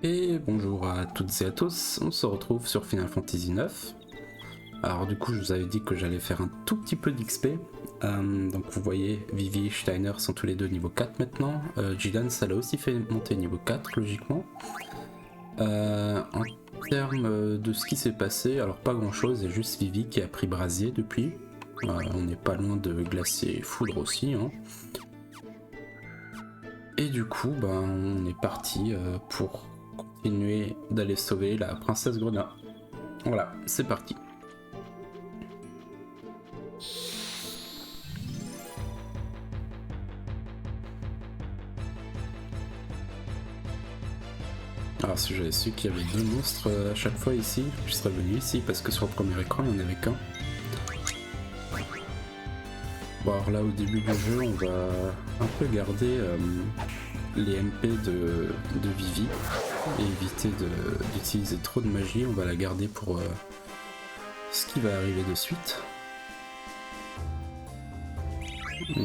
Et bonjour à toutes et à tous, on se retrouve sur Final Fantasy IX. Alors du coup je vous avais dit que j'allais faire un tout petit peu d'XP. Donc vous voyez, Vivi et Steiner sont tous les deux niveau 4 maintenant. Jidan ça l'a aussi fait monter niveau 4 logiquement. En termes de ce qui s'est passé, alors pas grand chose, il y a juste Vivi qui a pris brasier depuis. On n'est pas loin de glacier foudre aussi. Hein. Et du coup on est parti pour continuer d'aller sauver la princesse Grenat. Voilà, c'est parti. Alors si j'avais su qu'il y avait deux monstres à chaque fois ici, je serais venu ici parce que sur le premier écran il n'y en avait qu'un. Bon alors là au début du jeu on va un peu garder les MP de Vivi et éviter d'utiliser trop de magie, on va la garder pour ce qui va arriver de suite.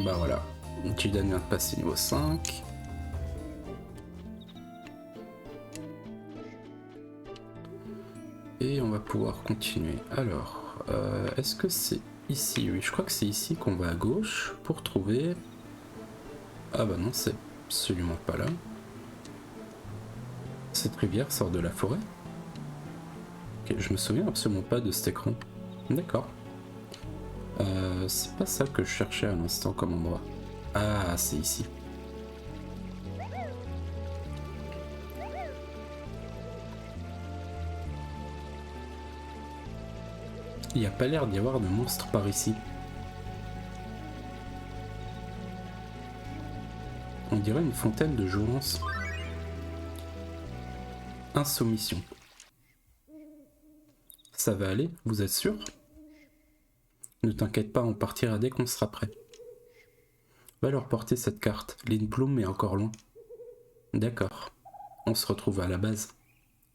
Bah voilà, Jidan vient de passer niveau 5. Et on va pouvoir continuer. Alors, est-ce que c'est ici? Oui, je crois que c'est ici qu'on va à gauche pour trouver... Ah bah non, c'est absolument pas là. Cette rivière sort de la forêt? Ok, je me souviens absolument pas de cet écran. D'accord. C'est pas ça que je cherchais à l'instant comme endroit. Ah, c'est ici. Il n'y a pas l'air d'y avoir de monstres par ici. On dirait une fontaine de jourance. Insoumission. Ça va aller, vous êtes sûr? Ne t'inquiète pas, on partira dès qu'on sera prêt. Va leur porter cette carte, Lindblum est encore loin. D'accord, on se retrouve à la base.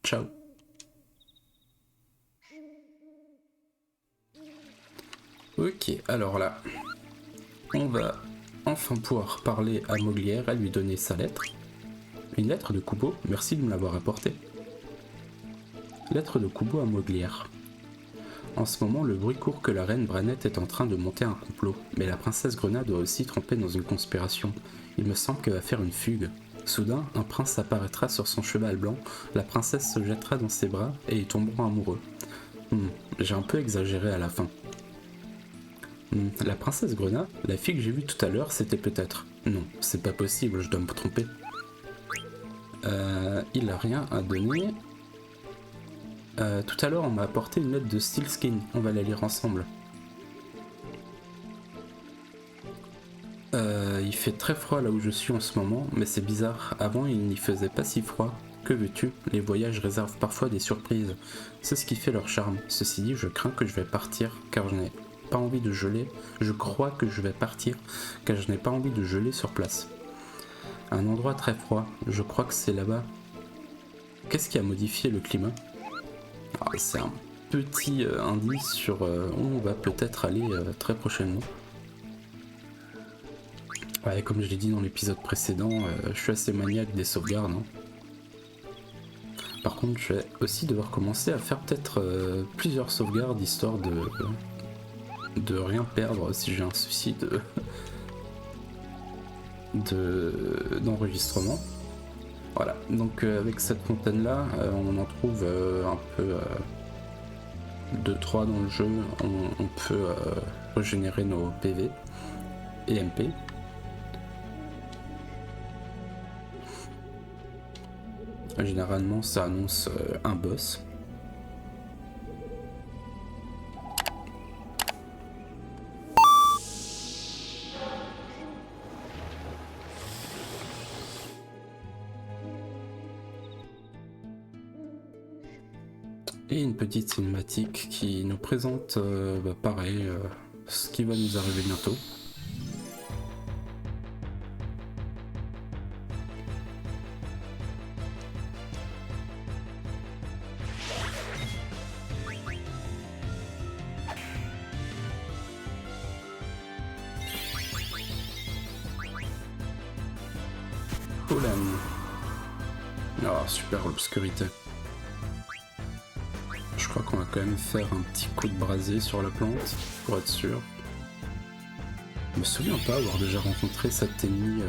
Ciao. Ok, alors là, on va enfin pouvoir parler à Moglière et lui donner sa lettre. Une lettre de Kubo, merci de me l'avoir apportée. Lettre de Kubo à Moglière. En ce moment, le bruit court que la reine Branette est en train de monter un complot, mais la princesse Grenat doit aussi tremper dans une conspiration. Il me semble qu'elle va faire une fugue. Soudain, un prince apparaîtra sur son cheval blanc, la princesse se jettera dans ses bras et ils tomberont amoureux. J'ai un peu exagéré à la fin. La princesse Grenat, la fille que j'ai vue tout à l'heure, c'était peut-être... Non, c'est pas possible, je dois me tromper. Il a rien à donner. Tout à l'heure, on m'a apporté une lettre de Steelskin. On va la lire ensemble. Il fait très froid là où je suis en ce moment, mais c'est bizarre. Avant, il n'y faisait pas si froid. Que veux-tu? Les voyages réservent parfois des surprises. C'est ce qui fait leur charme. Ceci dit, je crains que je vais partir, car je n'ai pas envie de geler. Je crois que je vais partir, car je n'ai pas envie de geler sur place. Un endroit très froid. Je crois que c'est là-bas. Qu'est-ce qui a modifié le climat? C'est un petit indice sur où on va peut-être aller très prochainement. Ouais, comme je l'ai dit dans l'épisode précédent, je suis assez maniaque des sauvegardes. Hein. Par contre, je vais aussi devoir commencer à faire peut-être plusieurs sauvegardes histoire de rien perdre si j'ai un souci d'enregistrement. Voilà, donc avec cette fontaine là, on en trouve un peu 2-3 dans le jeu, on peut régénérer nos PV et MP. Généralement ça annonce un boss. Et une petite cinématique qui nous présente pareil ce qui va nous arriver bientôt. Olan. Ah, super l'obscurité. Je crois qu'on va quand même faire un petit coup de brasier sur la plante, pour être sûr. Je me souviens pas avoir déjà rencontré cet ennemi.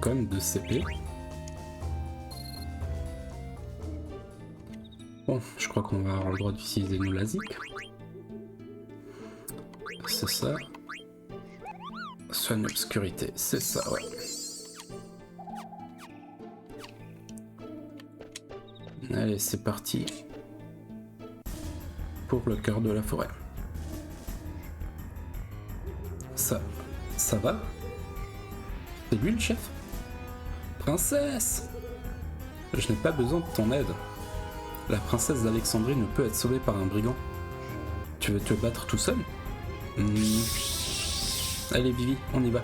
Quand même 2 CP. Bon, je crois qu'on va avoir le droit d'utiliser nos lasiques. C'est ça. Soigne l'obscurité, c'est ça, ouais. Allez, c'est parti. Pour le cœur de la forêt. Ça va? C'est lui le chef? Princesse! Je n'ai pas besoin de ton aide. La princesse d'Alexandrie ne peut être sauvée par un brigand. Tu veux te battre tout seul? Allez Vivi, on y va.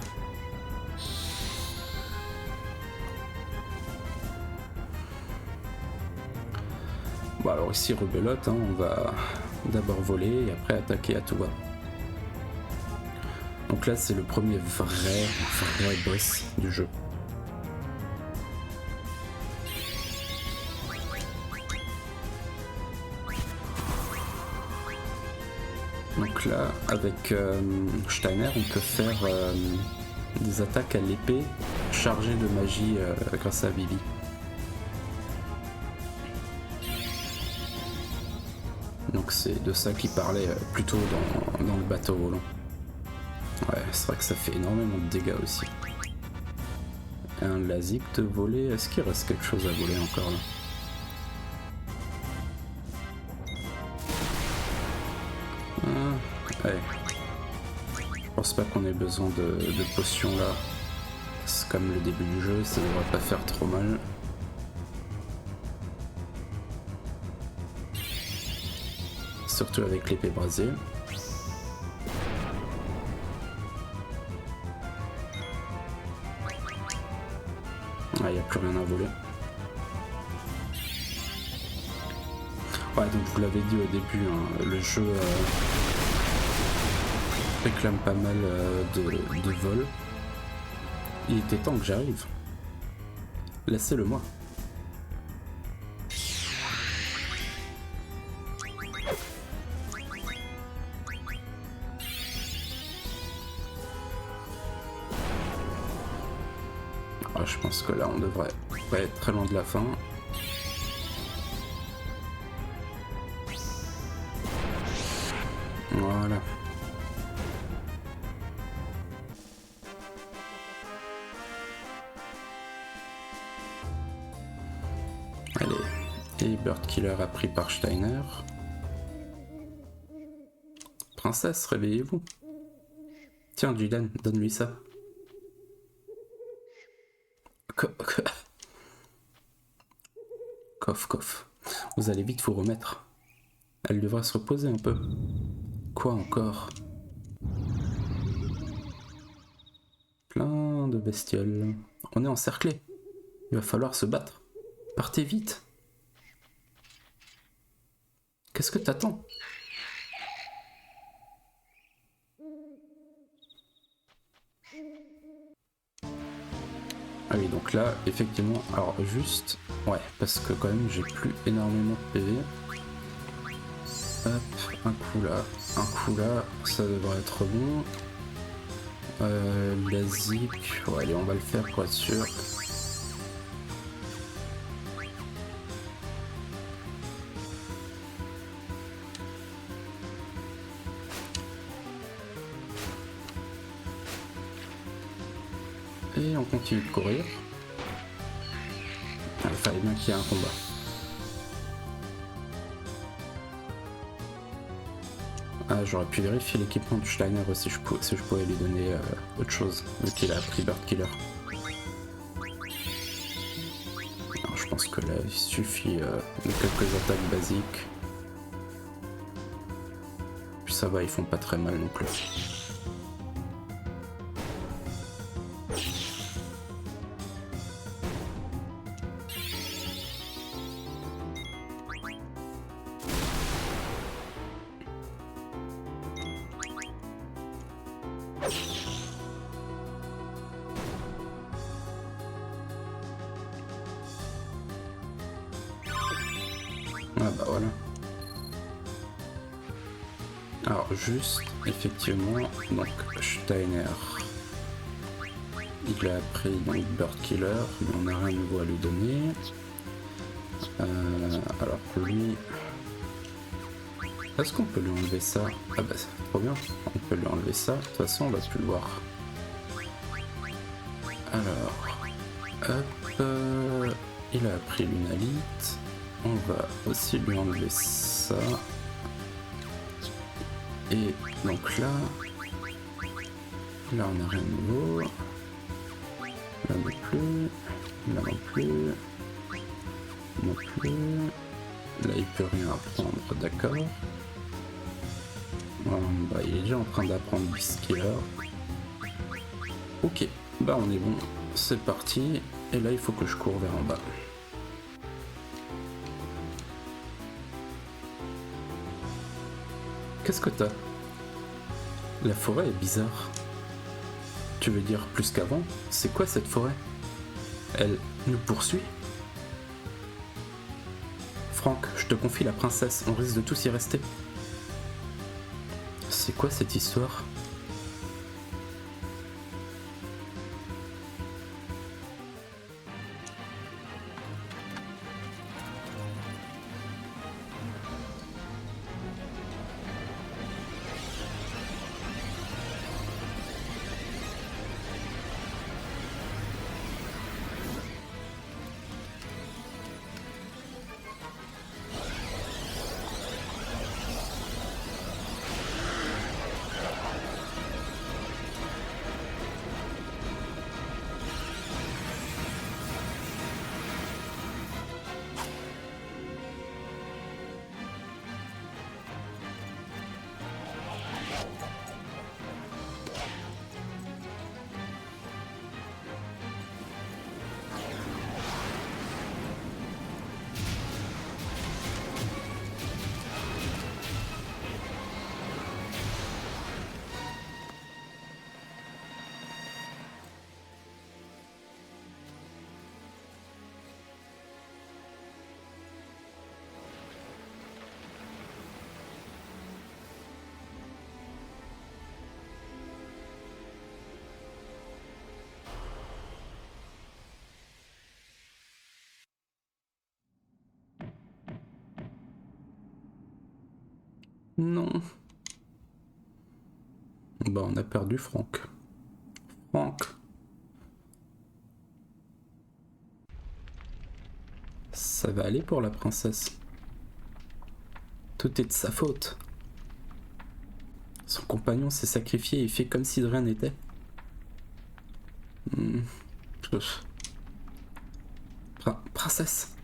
Bon alors ici rebelote, hein, on va d'abord voler et après attaquer à tout va. Donc là c'est le premier vrai boss du jeu. Donc là avec Steiner on peut faire des attaques à l'épée chargées de magie grâce à Vivi. Donc c'est de ça qu'il parlait plutôt dans le bateau volant. Ouais, c'est vrai que ça fait énormément de dégâts aussi. Un lasique de voler, est-ce qu'il reste quelque chose à voler encore là? Ouais. Je pense pas qu'on ait besoin de potions là. C'est comme le début du jeu, ça devrait pas faire trop mal. Surtout avec l'épée brasier. Ah, y a plus rien à voler. Ouais, donc vous l'avez dit au début, hein, le jeu réclame pas mal de vol. Il était temps que j'arrive. Laissez-le moi. Ah, je pense que là on devrait pas être très loin de la fin. Voilà. Allez, et Bird Killer appris par Steiner. Princesse, réveillez-vous. Tiens, Julian, donne-lui ça. Coff. Vous allez vite vous remettre. Elle devra se reposer un peu. Quoi encore? Plein de bestioles. On est encerclés. Il va falloir se battre. Partez vite. Qu'est-ce que t'attends? Ah oui, donc là, effectivement, alors juste... Ouais, parce que quand même, j'ai plus énormément de PV. Hop, un coup là, ça devrait être bon. Basique, ouais, allez, on va le faire pour être sûr. Et on continue de courir. Il fallait bien qu'il y ait un combat. Ah, j'aurais pu vérifier l'équipement du Steiner aussi, si je pouvais lui donner autre chose, vu qu'il a appris Bird Killer. Alors, je pense que là, il suffit de quelques attaques basiques. Puis ça va, ils font pas très mal non plus. Ah bah voilà. Alors juste, effectivement, donc Steiner, il a pris donc Bird Killer, mais on n'a rien de nouveau à lui donner. Alors lui, est-ce qu'on peut lui enlever ça? Ah bah c'est trop bien, on peut lui enlever ça, de toute façon on va plus le voir. Alors, hop, il a appris Lunalite, on va aussi lui enlever ça. Et donc là on a rien de nouveau. Là non plus, là non plus, non plus. Là il peut rien apprendre, d'accord. Bah, il est déjà en train d'apprendre Bisquiller. Ok, bah on est bon, c'est parti. Et là il faut que je cours vers en bas. Qu'est-ce que t'as? La forêt est bizarre. Tu veux dire plus qu'avant? C'est quoi cette forêt? Elle nous poursuit? Franck, je te confie la princesse, on risque de tous y rester. C'est quoi cette histoire? Non. Bah on a perdu Franck. Franck. Ça va aller pour la princesse. Tout est de sa faute. Son compagnon s'est sacrifié et fait comme si de rien n'était. Princesse.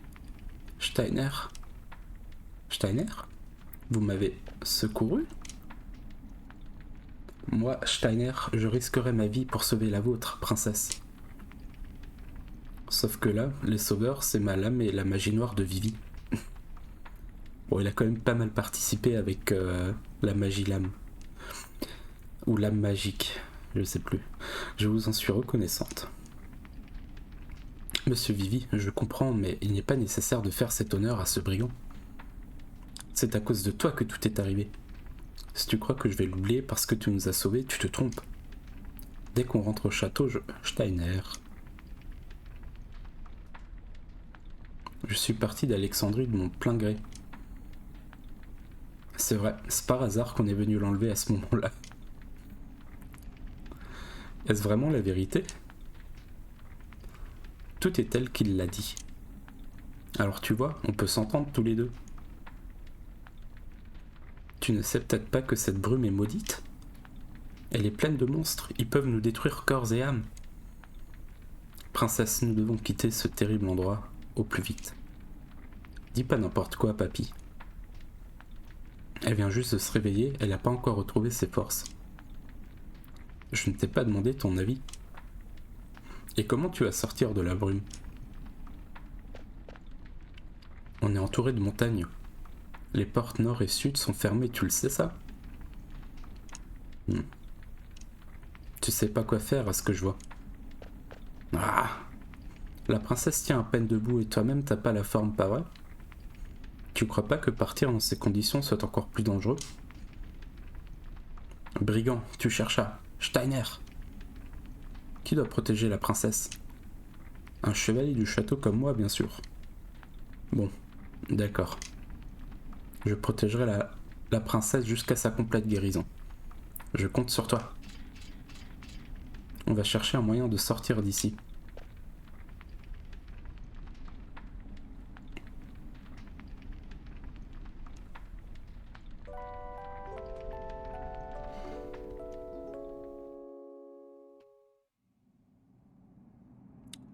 Steiner. Steiner? Vous m'avez secouru? Moi, Steiner, je risquerais ma vie pour sauver la vôtre, princesse. Sauf que là, les sauveurs, c'est ma lame et la magie noire de Vivi. Bon, il a quand même pas mal participé avec la magie lame. Ou lame magique, je sais plus. Je vous en suis reconnaissante. Monsieur Vivi, je comprends, mais il n'est pas nécessaire de faire cet honneur à ce brigand. C'est à cause de toi que tout est arrivé. Si tu crois que je vais l'oublier parce que tu nous as sauvés, tu te trompes. Dès qu'on rentre au château, Steiner. Je suis parti d'Alexandrie de mon plein gré. C'est vrai, c'est par hasard qu'on est venu l'enlever à ce moment-là. Est-ce vraiment la vérité? Tout est tel qu'il l'a dit. Alors tu vois, on peut s'entendre tous les deux. Tu ne sais peut-être pas que cette brume est maudite? Elle est pleine de monstres, ils peuvent nous détruire corps et âme. Princesse, nous devons quitter ce terrible endroit au plus vite. Dis pas n'importe quoi, papy. Elle vient juste de se réveiller, elle n'a pas encore retrouvé ses forces. Je ne t'ai pas demandé ton avis. Et comment tu vas sortir de la brume? On est entouré de montagnes. Les portes nord et sud sont fermées, tu le sais ça? Tu sais pas quoi faire à ce que je vois. Ah! La princesse tient à peine debout et toi-même t'as pas la forme, pas vrai? Tu crois pas que partir dans ces conditions soit encore plus dangereux? Brigand, tu cherches à Steiner. Qui doit protéger la princesse? Un chevalier du château comme moi, bien sûr. Bon, d'accord. Je protégerai la princesse jusqu'à sa complète guérison. Je compte sur toi. On va chercher un moyen de sortir d'ici.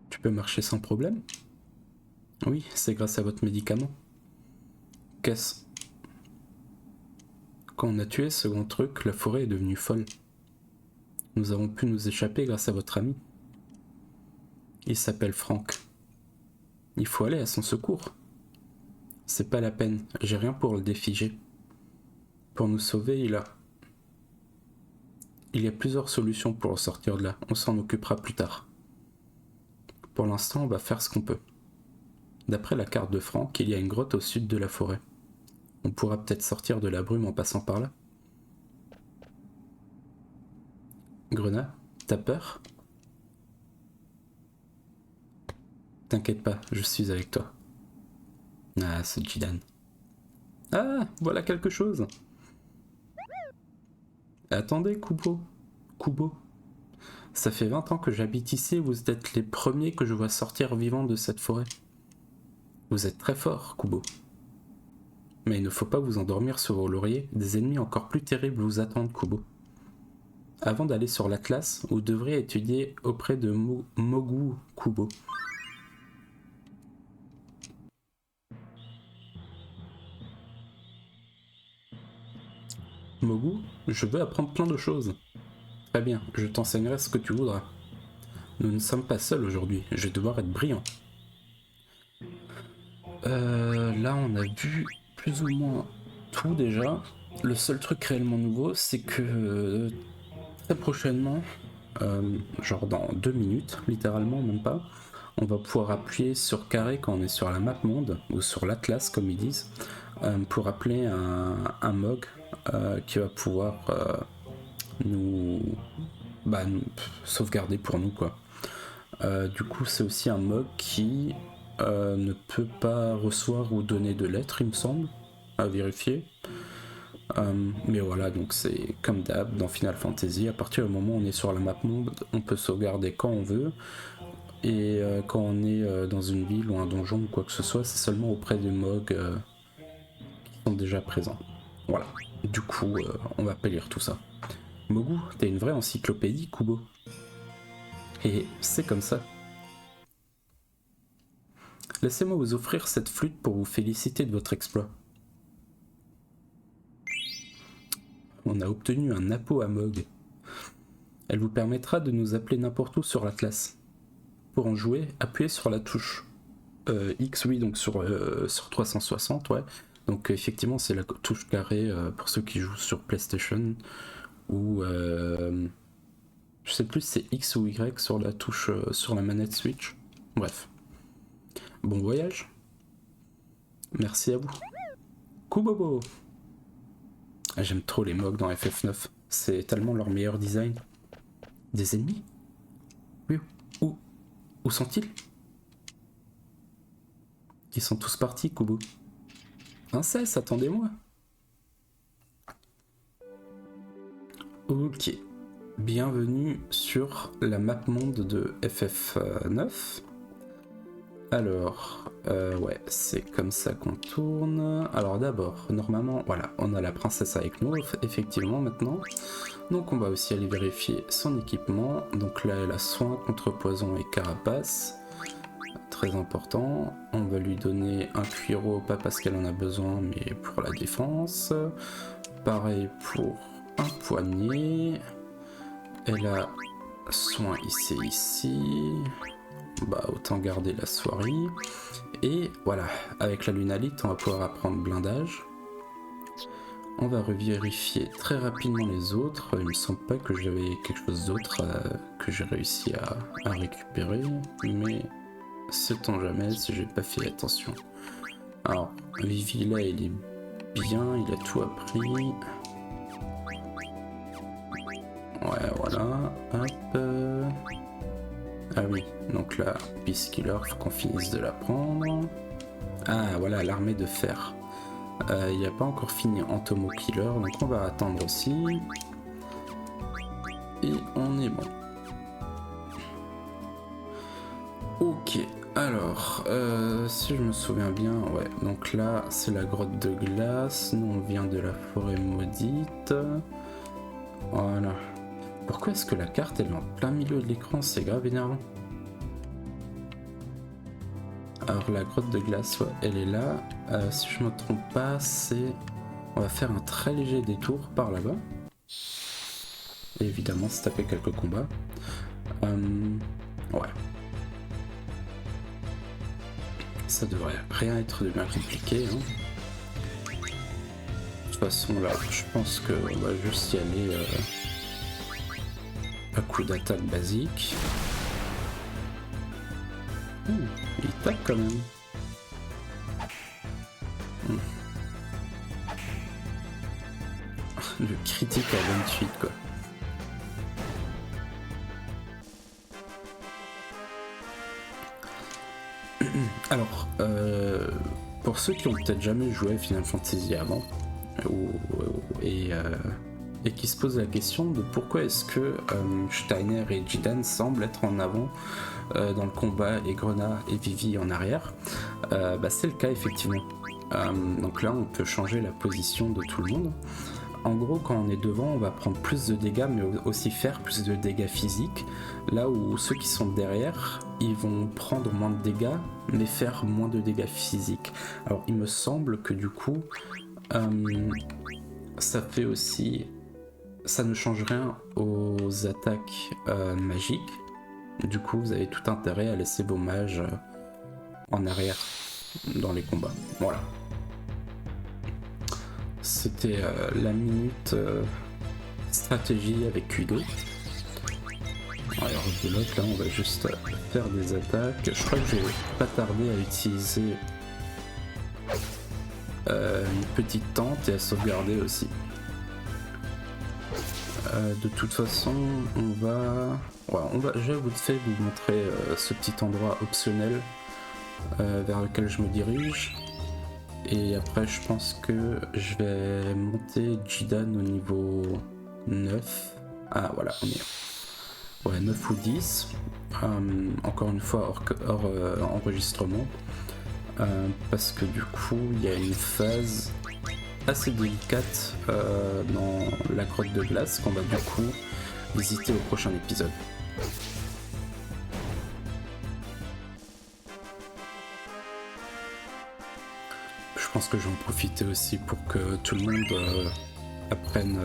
Tu peux marcher sans problème? Oui, c'est grâce à votre médicament. Qu'est-ce? Quand on a tué ce grand truc, la forêt est devenue folle. Nous avons pu nous échapper grâce à votre ami. Il s'appelle Franck. Il faut aller à son secours. C'est pas la peine, j'ai rien pour le défiger. Pour nous sauver, il y a plusieurs solutions pour sortir de là, on s'en occupera plus tard. Pour l'instant, on va faire ce qu'on peut. D'après la carte de Franck, il y a une grotte au sud de la forêt. On pourra peut-être sortir de la brume en passant par là. Grenat, t'as peur? T'inquiète pas, je suis avec toi. Ah, c'est Jidan. Ah, voilà quelque chose. Attendez, Kubo. Ça fait 20 ans que j'habite ici et vous êtes les premiers que je vois sortir vivants de cette forêt. Vous êtes très fort, Kubo. Mais il ne faut pas vous endormir sur vos lauriers, des ennemis encore plus terribles vous attendent, Kubo. Avant d'aller sur l'Atlas, vous devriez étudier auprès de Mogu, Kubo. Mogu, je veux apprendre plein de choses. Très bien, je t'enseignerai ce que tu voudras. Nous ne sommes pas seuls aujourd'hui, je vais devoir être brillant. Là on a vu plus ou moins tout déjà. Le seul truc réellement nouveau, c'est que très prochainement, genre dans 2 minutes, littéralement même pas, on va pouvoir appuyer sur carré quand on est sur la map monde, ou sur l'Atlas comme ils disent, pour appeler un Mog qui va pouvoir nous sauvegarder pour nous quoi. Du coup c'est aussi un Mog qui ne peut pas recevoir ou donner de lettres il me semble, à vérifier. Mais voilà, donc c'est comme d'hab dans Final Fantasy, à partir du moment où on est sur la map monde, on peut sauvegarder quand on veut, et quand on est dans une ville ou un donjon ou quoi que ce soit, c'est seulement auprès des Mog qui sont déjà présents. Voilà, du coup on va pas lire tout ça. Mogu, t'es une vraie encyclopédie, Kubo. Et c'est comme ça. Laissez-moi vous offrir cette flûte pour vous féliciter de votre exploit. On a obtenu un Apo à Mog. Elle vous permettra de nous appeler n'importe où sur l'Atlas. Pour en jouer, appuyez sur la touche X, oui, donc sur 360, ouais. Donc effectivement, c'est la touche carré pour ceux qui jouent sur PlayStation, ou je sais plus si c'est X ou Y sur la touche sur la manette Switch. Bref. Bon voyage. Merci à vous. Kubobo. J'aime trop les Mog dans FF9. C'est tellement leur meilleur design. Des ennemis? Oui. Où sont-ils? Ils sont tous partis, Kubo. Princesse, attendez-moi. Ok. Bienvenue sur la map monde de FF9. Alors, ouais, c'est comme ça qu'on tourne. Alors d'abord, normalement, voilà, on a la princesse avec nous, effectivement, maintenant. Donc on va aussi aller vérifier son équipement. Donc là, elle a soin contre poison et carapace. Très important. On va lui donner un cuiraud, pas parce qu'elle en a besoin, mais pour la défense. Pareil pour un poignet. Elle a soin ici. Bah autant garder la soirée. Et voilà, avec la lunalite, on va pouvoir apprendre blindage. On va revérifier très rapidement les autres. Il me semble pas que j'avais quelque chose d'autre que j'ai réussi à récupérer, mais sait-on jamais si j'ai pas fait attention. Alors, Vivi là, il est bien, il a tout appris. Ouais, voilà. Hop. Ah oui, donc là, Peace-Killer, faut qu'on finisse de l'apprendre. Ah, voilà, l'armée de fer. Il n'a pas encore fini Entomo Killer, donc on va attendre aussi. Et on est bon. Ok, alors, si je me souviens bien, ouais, donc là, c'est la grotte de glace. Nous, on vient de la forêt maudite. Voilà. Pourquoi est-ce que la carte, elle est en plein milieu de l'écran? C'est grave énervant. Alors, la grotte de glace, ouais, elle est là. Si je me trompe pas, c'est... On va faire un très léger détour par là-bas. Et évidemment, se taper quelques combats. Ouais. Ça devrait rien être de bien compliqué. Hein. De toute façon, là, je pense qu'on va juste y aller à coup d'attaque basique. Il tape quand même. Le critique à 28, quoi. Alors, pour ceux qui ont peut-être jamais joué à Final Fantasy avant, et qui se posent la question de pourquoi est-ce que Steiner et Jidan semblent être en avant dans le combat et Grenat et Vivi en arrière, c'est le cas effectivement. Donc là on peut changer la position de tout le monde. En gros, quand on est devant, on va prendre plus de dégâts, mais aussi faire plus de dégâts physiques. Là où ceux qui sont derrière, ils vont prendre moins de dégâts, mais faire moins de dégâts physiques. Alors, il me semble que du coup, ça fait aussi... Ça ne change rien aux attaques magiques. Du coup, vous avez tout intérêt à laisser vos mages en arrière dans les combats. Voilà. C'était la minute stratégie avec Kudo. Alors de l'autre là on va juste faire des attaques. Je crois que je vais pas tarder à utiliser une petite tente et à sauvegarder aussi. De toute façon je vais vite fait vous montrer ce petit endroit optionnel vers lequel je me dirige. Et après je pense que je vais monter Jidan au niveau 9. Ah voilà, on y est. Ouais, 9 ou 10. Encore une fois hors enregistrement. Parce que du coup il y a une phase assez délicate dans la grotte de glace qu'on va du coup visiter au prochain épisode. Je pense que je vais en profiter aussi pour que tout le monde apprenne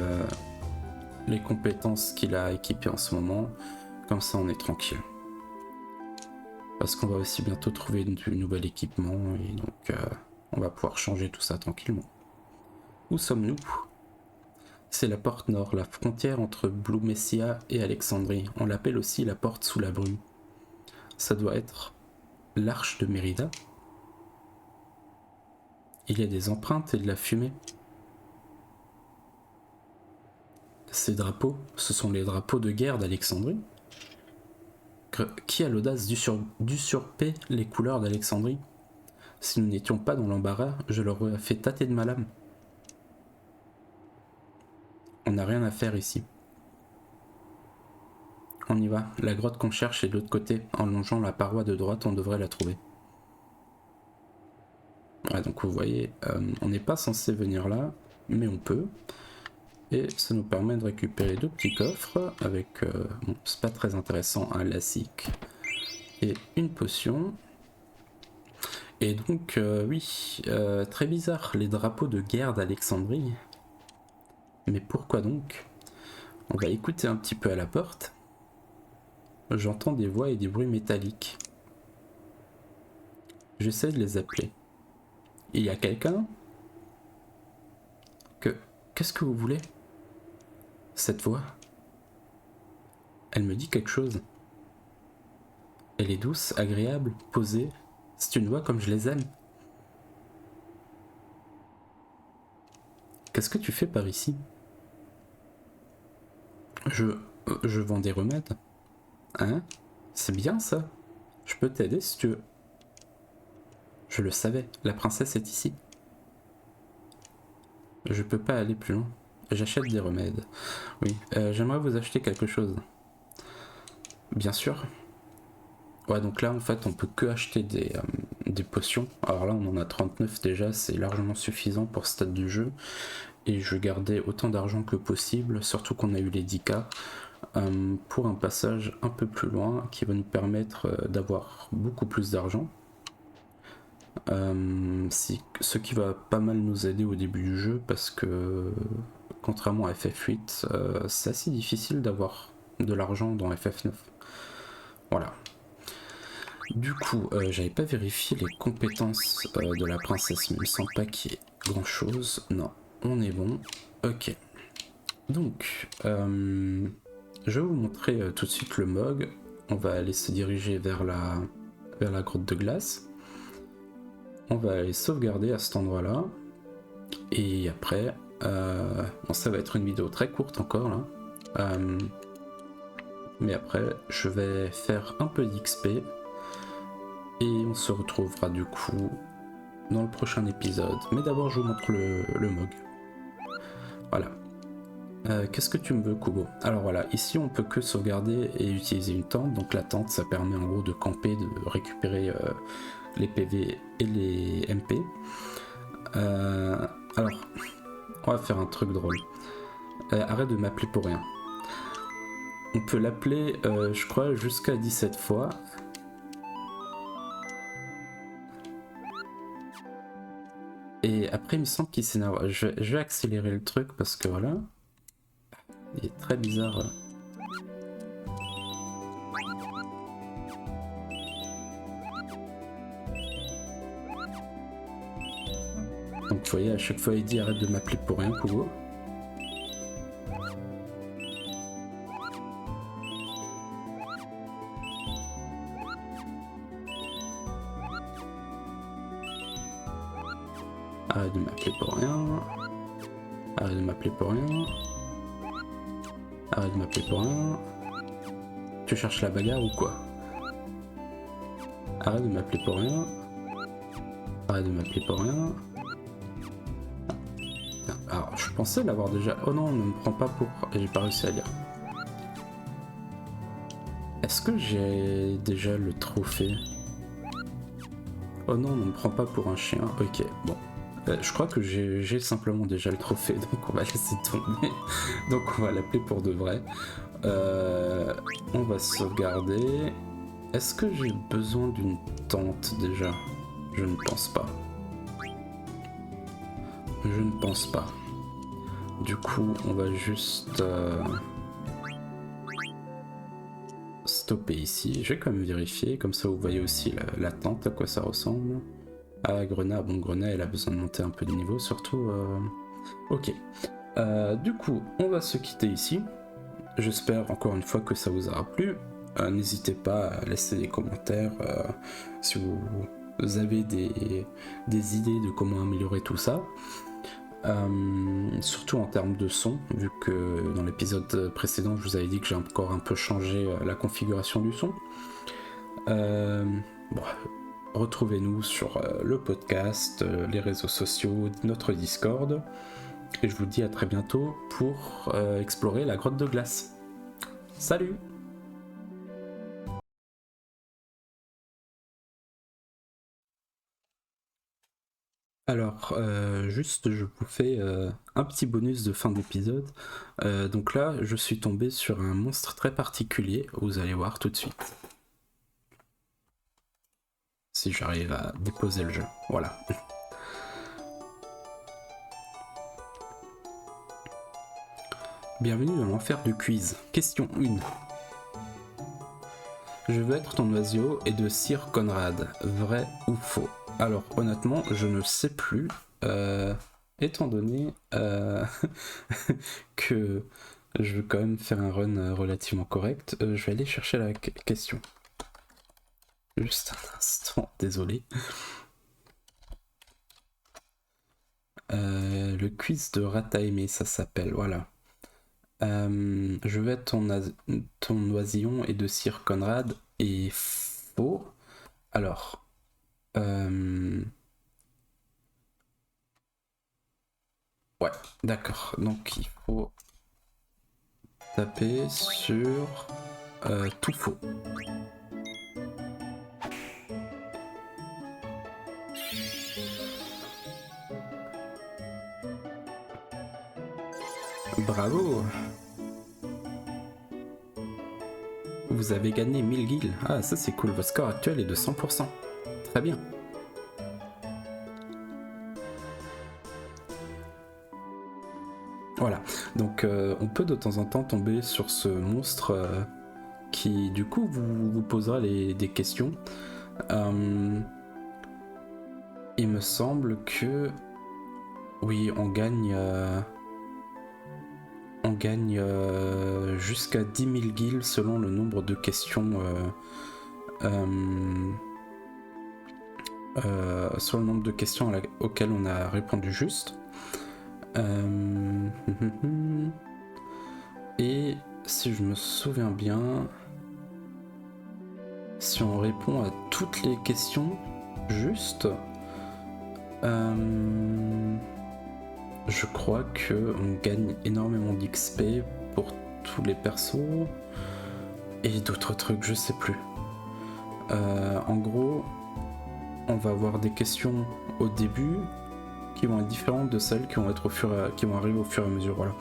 les compétences qu'il a équipées en ce moment. Comme ça on est tranquille. Parce qu'on va aussi bientôt trouver du nouvel équipement et donc on va pouvoir changer tout ça tranquillement. Où sommes-nous? C'est la porte nord, la frontière entre Blue Messia et Alexandrie. On l'appelle aussi la porte sous la brume. Ça doit être l'arche de Mérida. Il y a des empreintes et de la fumée. Ces drapeaux, ce sont les drapeaux de guerre d'Alexandrie. Qui a l'audace d'usurper les couleurs d'Alexandrie? Si nous n'étions pas dans l'embarras, je leur aurais fait tâter de ma lame. On n'a rien à faire ici. On y va. La grotte qu'on cherche est de l'autre côté. En longeant la paroi de droite, on devrait la trouver. Ouais, donc vous voyez, on n'est pas censé venir là, mais on peut. Et ça nous permet de récupérer deux petits coffres avec, bon, c'est pas très intéressant, un lassique et une potion. Et donc, oui, très bizarre, les drapeaux de guerre d'Alexandrie. Mais pourquoi donc? On va écouter un petit peu à la porte. J'entends des voix et des bruits métalliques. J'essaie de les appeler. Il y a quelqu'un? Qu'est-ce que vous voulez? Cette voix? Elle me dit quelque chose. Elle est douce, agréable, posée. C'est une voix comme je les aime. Qu'est-ce que tu fais par ici? Je vends des remèdes. Hein? C'est bien ça. Je peux t'aider si tu veux. Je le savais, la princesse est ici. Je peux pas aller plus loin. J'achète des remèdes. Oui, j'aimerais vous acheter quelque chose. Bien sûr. Ouais, donc là, en fait, on peut que acheter des potions. Alors là, on en a 39 déjà, c'est largement suffisant pour ce stade du jeu. Et je gardais autant d'argent que possible, surtout qu'on a eu les 10K, pour un passage un peu plus loin qui va nous permettre d'avoir beaucoup plus d'argent. Ce qui va pas mal nous aider au début du jeu parce que contrairement à FF8, c'est assez difficile d'avoir de l'argent dans FF9. Voilà. Du coup, j'avais pas vérifié les compétences de la princesse, mais il me semble pas qu'il y ait grand chose. Non, on est bon. Ok. Donc, je vais vous montrer tout de suite le MOG. On va aller se diriger vers la grotte de glace. On va aller sauvegarder à cet endroit-là. Et après, bon, ça va être une vidéo très courte encore là. Mais après, je vais faire un peu d'XP. Et on se retrouvera du coup dans le prochain épisode. Mais d'abord, je vous montre le MOG. Voilà. Qu'est-ce que tu me veux, Kubo? Alors voilà, ici on peut que sauvegarder et utiliser une tente. Donc la tente, ça permet en gros de camper, de récupérer les PV et les MP. Alors, on va faire un truc drôle. Arrête de m'appeler pour rien. On peut l'appeler, je crois, jusqu'à 17 fois. Et après, il me semble qu'il s'énerve. Je vais accélérer le truc parce que voilà. Il est très bizarre. Donc vous voyez, à chaque fois il dit arrête de m'appeler pour rien, Kubo. Arrête de m'appeler pour rien. Arrête de m'appeler pour rien. Arrête de m'appeler pour rien. Tu cherches la bagarre ou quoi? Arrête de m'appeler pour rien. Arrête de m'appeler pour rien. Alors, je pensais l'avoir déjà... Oh non, ne me prends pas pour... J'ai pas réussi à lire. Est-ce que j'ai déjà le trophée? Oh non, ne me prends pas pour un chien. Ok, bon. Je crois que j'ai simplement déjà le trophée, donc on va laisser tomber. Donc on va l'appeler pour de vrai. On va sauvegarder. Est-ce que j'ai besoin d'une tente déjà? Je ne pense pas. Je ne pense pas. Du coup, on va juste stopper ici. Je vais quand même vérifier, comme ça vous voyez aussi la tente, à quoi ça ressemble. Ah, Grenat, bon, Grenat, elle a besoin de monter un peu de niveau, surtout... Ok. Du coup, on va se quitter ici. J'espère encore une fois que ça vous aura plu. N'hésitez pas à laisser des commentaires si vous avez des idées de comment améliorer tout ça. Surtout en termes de son, vu que dans l'épisode précédent, je vous avais dit que j'ai encore un peu changé la configuration du son. Bon, retrouvez-nous sur le podcast, les réseaux sociaux, notre Discord. Et je vous dis à très bientôt pour explorer la grotte de glace. Salut! Alors, juste, je vous fais un petit bonus de fin d'épisode. Donc là, je suis tombé sur un monstre très particulier, vous allez voir tout de suite. Si j'arrive à déposer le jeu, voilà. Bienvenue dans l'enfer du quiz. Question 1. Je veux être ton oiseau et de Sir Conrad. Vrai ou faux? Alors honnêtement, je ne sais plus. Étant donné que je veux quand même faire un run relativement correct, je vais aller chercher la question. Juste un instant, désolé. Le le quiz de Rataime, ça s'appelle, voilà. Je vais être ton oisillon et de Sir Conrad et faux. Alors, ouais, d'accord. Donc il faut taper sur tout faux. Bravo! Vous avez gagné 1000 guilds. Ah, ça c'est cool. Votre score actuel est de 100%. Très bien. Voilà. Donc on peut de temps en temps tomber sur ce monstre qui du coup vous posera des questions. Il me semble que oui, on gagne jusqu'à 10 000 guilds selon le nombre de questions sur le nombre de questions auxquelles on a répondu juste. Et si je me souviens bien, si on répond à toutes les questions juste, je crois que on gagne énormément d'XP pour tous les persos et d'autres trucs, je sais plus. En gros, on va avoir des questions au début qui vont être différentes de celles qui vont arriver au fur et à mesure. Voilà.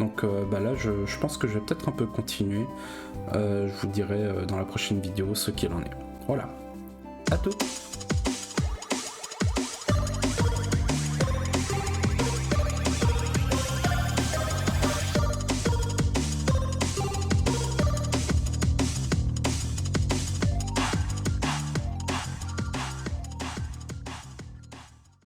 Donc là, je pense que je vais peut-être un peu continuer. Je vous dirai dans la prochaine vidéo ce qu'il en est. Voilà. À tout.